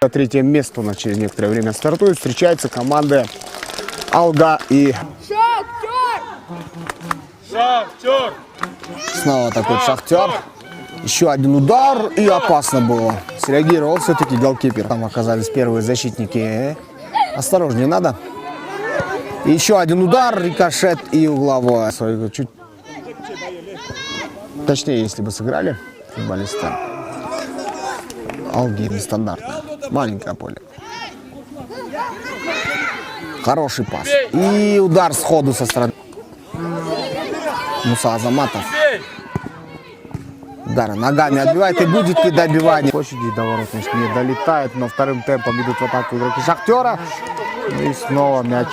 По третье место у нас через некоторое время стартует. Встречаются команды Алга и Шахтер. Снова такой Шахтер. Еще один удар, и опасно было. Среагировал все-таки голкипер. Там оказались первые защитники. Осторожнее надо. И еще один удар, рикошет и угловой. Чуть точнее, если бы сыграли футболисты Алги нестандартно. Маленькое поле. Хороший пас. И удар сходу со стороны Муса Азаматов. Удар ногами отбивает и будет ли добивание. Площади до ворот не долетает, но вторым темпом идут в атаку игроки Шахтера. И снова мяч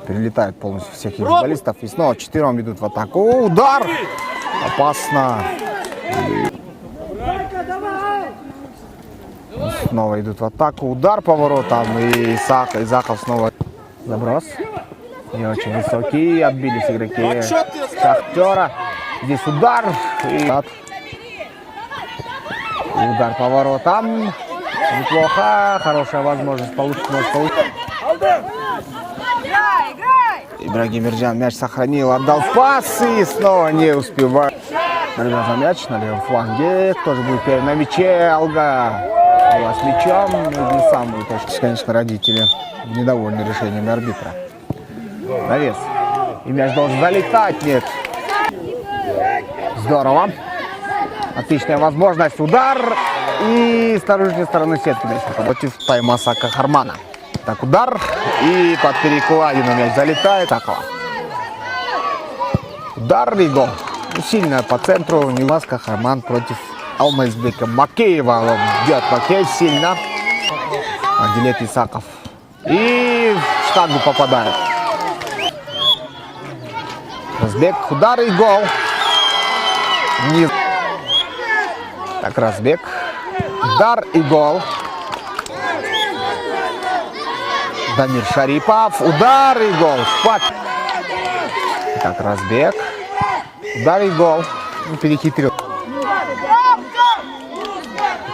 перелетает полностью всех футболистов. И снова четвером идут в атаку. Удар! Опасно. Снова идут в атаку. Удар по воротам. И Изаков снова заброс. Не очень высокий. Отбились игроки Шахтера. Здесь удар. И удар по воротам. Неплохо. Хорошая возможность получить. Ибрагим Мирджан мяч сохранил. Отдал пас и снова не успевает. Борьба за мяч на левом фланге. Кто же будет первый на мяче? Алга была с мячом. Не самую точку. Конечно, родители недовольны решением арбитра. Навес. И мяч должен залетать. Нет. Здорово. Отличная возможность. Удар. И с наружной стороны сетки против Таймаса Кахармана. Так, удар. И под перекладину мяч залетает. Такова. Удар и гол. Сильно по центру. Таймас Кахарман против Алмазбека Макеева. Он бьет Макеев сильно. Отделяет Исаков. И в штангу попадает. Разбег. Удар и гол. Вниз. Так, разбег. Удар и гол. Дамир Шарипов. Удар и гол. Так, разбег. Удар и гол. Перехитрил.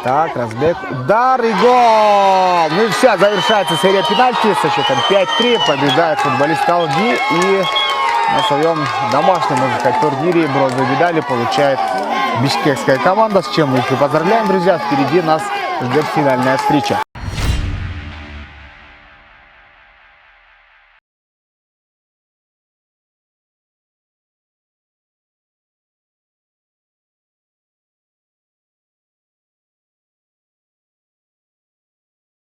Так, разбег. Удар и гол. Ну и все, завершается серия пенальти со счетом 5-3. Побеждает футболист Алги. И на своем домашнем, можно сказать, турнире бронзовые медали получает бишкекская команда, с чем мы их и поздравляем, друзья. Впереди нас ждет финальная встреча.